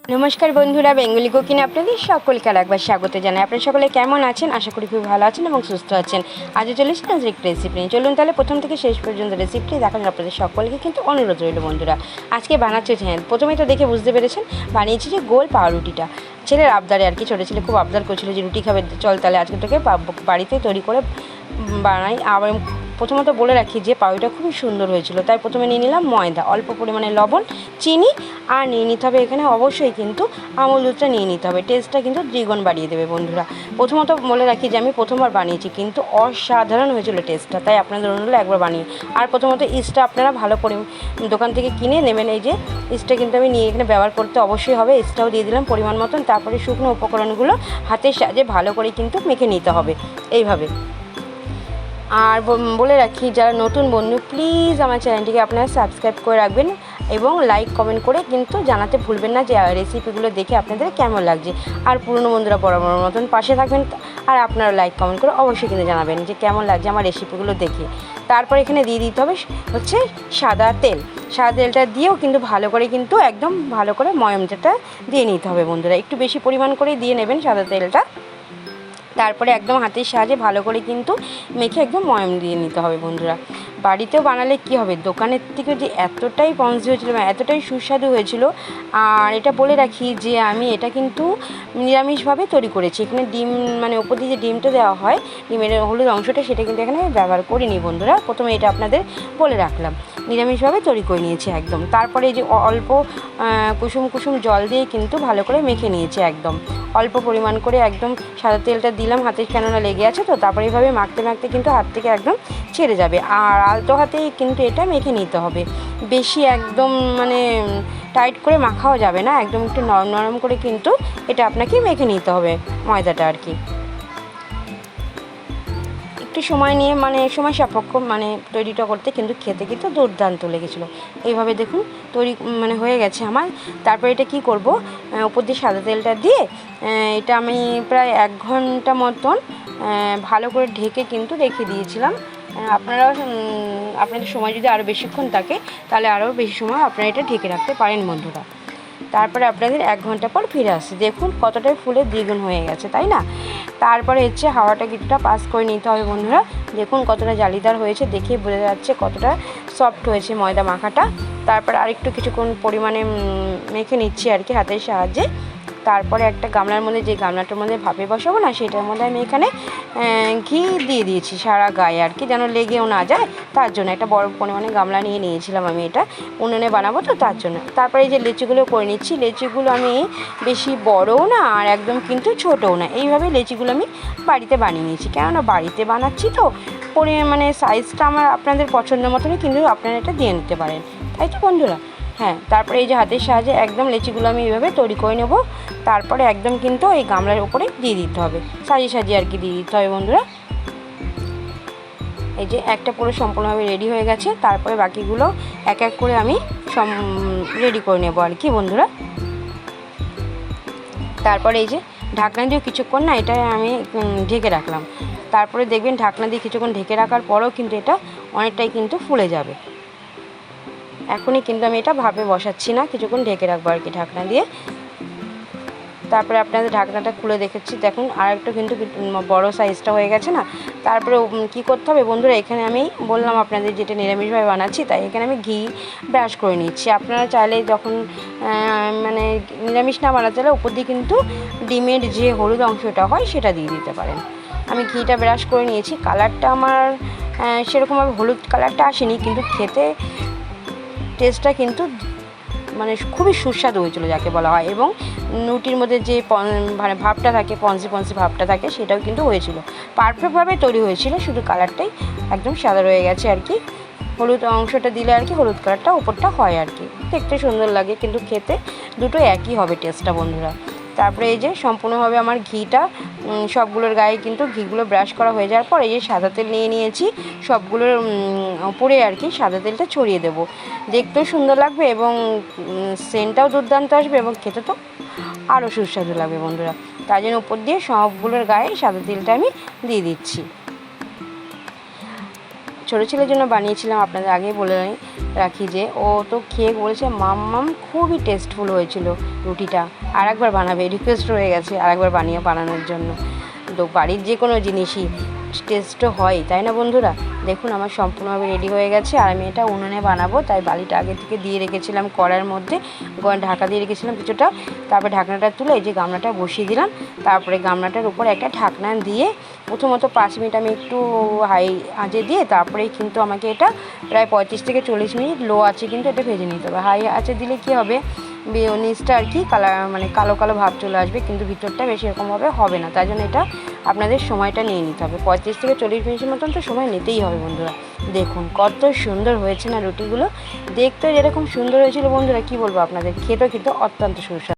নমস্কার বন্ধুরা, বেঙ্গলি কুকিংয়ে আপনাদের সকলকে আরেকবার স্বাগত জানাই। আপনারা সকলে কেমন আছেন? আশা করি খুব ভালো আছেন এবং সুস্থ আছেন। আজও চলে এসেছি আজকে একটা রেসিপি নিয়ে। চলুন তাহলে প্রথম থেকে শেষ পর্যন্ত রেসিপিটি দেখার আপনাদের সকলকে কিন্তু অনুরোধ রইল বন্ধুরা। আজকে বানাচ্ছি, হ্যাঁ প্রথমেই তো দেখে বুঝতে পেরেছেন, বানিয়েছি যে গোল পাউরুটিটা। ছেলের আবদারে আর কি, ছোটো ছেলে খুব আবদার করছিল যে রুটি খাবে, চল তাহলে আজকে তোকে বাড়িতে তৈরি করে বানাই। আবার প্রথমত বলে রাখি যে পাউরুটিটা খুবই সুন্দর হয়েছিল। তাই প্রথমে নিয়ে নিলাম ময়দা, অল্প পরিমাণে লবণ, চিনি, আর নিয়ে নিতে হবে এখানে অবশ্যই কিন্তু আমুল দুধটা নিয়ে নিতে হবে। টেস্টটা কিন্তু দ্বিগুণ বাড়িয়ে দেবে বন্ধুরা। প্রথমত বলে রাখি যে আমি প্রথমবার বানিয়েছি, কিন্তু অসাধারণ হয়েছিল টেস্টটা। তাই আপনাদের অনুরোধ একবার বানিয়ে। আর প্রথমত ইস্টটা আপনারা ভালো করে দোকান থেকে কিনে নেবেন। এই যে ইস্টটা কিন্তু আমি নিয়ে এখানে ব্যবহার করতে অবশ্যই হবে। ইস্টটাও দিয়ে দিলাম পরিমাণ মতন। তারপরে শুকনো উপকরণগুলো হাতের সাহায্যে ভালো করে কিন্তু মেখে নিতে হবে এইভাবে। আর বলে রাখি, যারা নতুন বন্ধু প্লিজ আমার চ্যানেলটিকে আপনারা সাবস্ক্রাইব করে রাখবেন এবং লাইক কমেন্ট করে কিন্তু জানাতে ভুলবেন না যে রেসিপিগুলো দেখে আপনাদের কেমন লাগছে। আর পুরনো বন্ধুরা বরাবর মতন পাশে থাকবেন, আর আপনারা লাইক কমেন্ট করে অবশ্যই কিন্তু জানাবেন যে কেমন লাগছে আমার রেসিপিগুলো দেখে। তারপর এখানে দিয়ে দিতে হবে হচ্ছে সাদা তেল। সাদা তেলটা দিয়েও কিন্তু ভালো করে কিন্তু একদম ভালো করে ময়মটা দিয়ে নিতে হবে বন্ধুরা। একটু বেশি পরিমাণ করে দিয়ে নেবেন সাদা তেলটা। তারপরে একদম হাতের সাহায্যে ভালো করে কিন্তু মেখে একদম ময়াম দিয়ে নিতে হবে বন্ধুরা। বাড়িতেও বানালে কি হবে, দোকানের থেকে যে এতটাই পন্সি হয়েছিল, এতটাই সুস্বাদু হয়েছিল। আর এটা বলে রাখি যে আমি এটা কিন্তু নিরামিষভাবে তৈরি করেছি। এখানে ডিম, মানে ওপর দিয়ে যে ডিমটা দেওয়া হয়, ডিমের হলুদ অংশটা, সেটা কিন্তু এখানে ব্যবহার করিনি বন্ধুরা। প্রথমে এটা আপনাদের বলে রাখলাম, নিরামিষভাবে তৈরি করে নিয়েছি একদম। তারপরে এই যে অল্প কুসুম কুসুম জল দিয়ে কিন্তু ভালো করে মেখে নিয়েছি একদম অল্প পরিমাণ করে। একদম সাদা তেলটা দিলাম হাতে, কেননা লেগে আছে তো। তারপরে এইভাবে মাখতে মাখতে কিন্তু হাত থেকে একদম ছেড়ে যাবে। আর আলতো হাতেই কিন্তু এটা মেখে নিতে হবে। বেশি একদম মানে টাইট করে মাখাও যাবে না, একদম একটু নরম নরম করে কিন্তু এটা আপনাকে মেখে নিতে হবে ময়দাটা আর কি। একটু সময় নিয়ে, মানে সময় সাপেক্ষ মানে তৈরিটা করতে, কিন্তু খেতে কিন্তু দুর্দান্ত লেগেছিলো। এইভাবে দেখুন তৈরি মানে হয়ে গেছে আমার। তারপর এটা কি করব, উপর দিয়ে সাদা তেলটা দিয়ে এটা আমি প্রায় 1 ঘন্টা মতন ভালো করে ঢেকে কিন্তু রেখে দিয়েছিলাম। আপনারা আপনাদের সময় যদি আরও বেশিক্ষণ থাকে তাহলে আরও বেশি সময় আপনারা এটা ঢেকে রাখতে পারেন বন্ধুরা। তারপরে আপনাদের 1 ঘন্টা পর ফিরে আসি, দেখুন কতটাই ফুলে দ্বিগুণ হয়ে গেছে, তাই না? তারপরে হচ্ছে হাওয়াটা কিছুটা পাস করে নিতে হবে বন্ধুরা। দেখুন কতটা জালিদার হয়েছে, দেখেই বোঝা যাচ্ছে কতটা সফট হয়েছে ময়দা মাখাটা। তারপর আরেকটু কিছুক্ষণ পরিমাণে মেখে নিচ্ছি আর কি হাতের সাহায্যে। তারপরে একটা গামলার মধ্যে, যে গামলাটার মধ্যে ভাপে বসাবো না, সেটার মধ্যে আমি এখানে ঘি দিয়ে দিয়েছি সারা গায়ে আর কি, যেন লেগেও না যায় তার জন্য। একটা বড় পরিমাণে গামলা নিয়ে নিয়েছিলাম আমি, এটা উনুনে বানাবো তো তার জন্য। তারপরে এই যে লেচিগুলো করে নিচ্ছি। লেচিগুলো আমি বেশি বড়ও না আর একদম কিন্তু ছোটও না, এইভাবে লেচিগুলো আমি বাড়িতে বানিয়ে নিয়েছি। কেননা বাড়িতে বানাচ্ছি তো, মানে সাইজটা আমার আপনাদের পছন্দ মতনই কিন্তু আপনারা এটা দিয়ে নিতে পারেন, তাই তো বন্ধুরা? হ্যাঁ, তারপরে এই যে হাতের সাহায্যে একদম লেচিগুলো আমি এইভাবে তৈরি করে নেব। তারপরে একদম কিন্তু এই গামলার উপরে দিয়ে দিতে হবে, সাজিয়ে সাজিয়ে আর কি দিয়ে দিতে হবে বন্ধুরা। এই যে একটা পুরো সম্পূর্ণভাবে রেডি হয়ে গেছে। তারপরে বাকিগুলো এক এক করে আমি রেডি করে নেব আর কি বন্ধুরা। তারপরে এই যে ঢাকনা দিয়েও কিছুক্ষণ না এটা আমি ঢেকে রাখলাম। তারপরে দেখবেন ঢাকনা দিয়ে কিছুক্ষণ ঢেকে রাখার পরেও কিন্তু এটা অনেকটাই কিন্তু ফুলে যাবে। এখনই কিন্তু আমি এটা ভাপে বসাচ্ছি না, কিছুক্ষণ ঢেকে রাখবো আর কি ঢাকনা দিয়ে। তারপরে আপনাদের ঢাকনাটা খুলে দেখেছি, দেখুন আর একটু কিন্তু বড় সাইজটা হয়ে গেছে না। তারপরে কি করতে হবে বন্ধুরা, এখানে আমি বললাম আপনাদের যেটা নিরামিষভাবে বানাচ্ছি, তাই এখানে আমি ঘি ব্রাশ করে নিচ্ছি। আপনারা চাইলে যখন মানে নিরামিষ না বানাতে চাইলে উপর দিয়ে কিন্তু ডিমের যে হলুদ অংশটা হয় সেটা দিয়ে দিতে পারেন। আমি ঘিটা ব্রাশ করে নিয়েছি। কালারটা আমার সেরকমভাবে হলুদ কালারটা আসেনি, কিন্তু খেতে টেস্টটা কিন্তু মানে খুবই সুস্বাদু হয়েছিল যাকে বলা হয়। এবং রুটির মধ্যে যে মানে ভাবটা থাকে, পঞ্চি পঞ্চি ভাবটা থাকে, সেটাও কিন্তু হয়েছিল, পারফেক্টভাবে তৈরি হয়েছিল। শুধু কালারটাই একদম সাদা রয়ে গেছে আর কি। হলুদ অংশটা দিলে আর কি হলুদ কালারটা উপরটা হয় আর কি, দেখতে সুন্দর লাগে, কিন্তু খেতে দুটো একই হবে টেস্টটা বন্ধুরা। তারপরে এই যে সম্পূর্ণভাবে আমার ঘিটা সবগুলোর গায়ে কিন্তু ঘিগুলো ব্রাশ করা হয়ে যাওয়ার পর এই যে সাদা তেল নিয়ে নিয়েছি, সবগুলোর উপরে আর কি সাদা তেলটা ছড়িয়ে দেব। দেখতেও সুন্দর লাগবে এবং সেন্টটাও দুর্দান্ত আসবে এবং খেতে তো আরও সুস্বাদু লাগবে বন্ধুরা। তার জন্য উপর দিয়ে সবগুলোর গায়ে সাদা তেলটা আমি দিয়ে দিচ্ছি। ছোটো ছেলের জন্য বানিয়েছিলাম, আপনাদের আগেই বলে রাখি যে ও তো খেয়ে বলেছে মাম্মাম খুবই টেস্টফুল হয়েছিল রুটিটা, আর একবার বানাবে, রিকোয়েস্ট রয়ে গেছে আর একবার বানানোর জন্য। তো বাড়ির যে কোনো জিনিসই টেস্টও হয়, তাই না বন্ধুরা? দেখুন আমার সম্পূর্ণভাবে রেডি হয়ে গেছে, আর আমি এটা উনুনে বানাবো, তাই বালিটা আগে থেকে দিয়ে রেখেছিলাম কড়ার মধ্যে, ঢাকা দিয়ে রেখেছিলাম কিছুটা। তারপরে ঢাকনাটা তুলে এই যে গামলাটা বসিয়ে দিলাম, তারপরে গামলাটার উপরে একটা ঢাকনা দিয়ে প্রথমত 5 মিনিট আমি একটু হাই আঁচে দিয়ে তারপরেই কিন্তু আমাকে এটা প্রায় 35 থেকে 40 মিনিট লো আঁচে কিন্তু এটা ভেজে নিতে হবে। হাই আঁচে দিলে কী হবে, নিচটা আর কি কালার মানে কালো কালো ভাব চলে আসবে, কিন্তু ভিতরটা বেশি এরকমভাবে হবে না। তাই জন্য এটা আপনাদের সময়টা নিয়ে নিতে হবে, 35 থেকে 40 মিনিটের মতন তো সময় নিতেই হবে বন্ধুরা। দেখুন কত সুন্দর হয়েছে না রুটিগুলো, দেখতে যেরকম সুন্দর হয়েছিল বন্ধুরা, কি বলবো আপনাদের, খেতেও কিন্তু অত্যন্ত সুস্বাদু।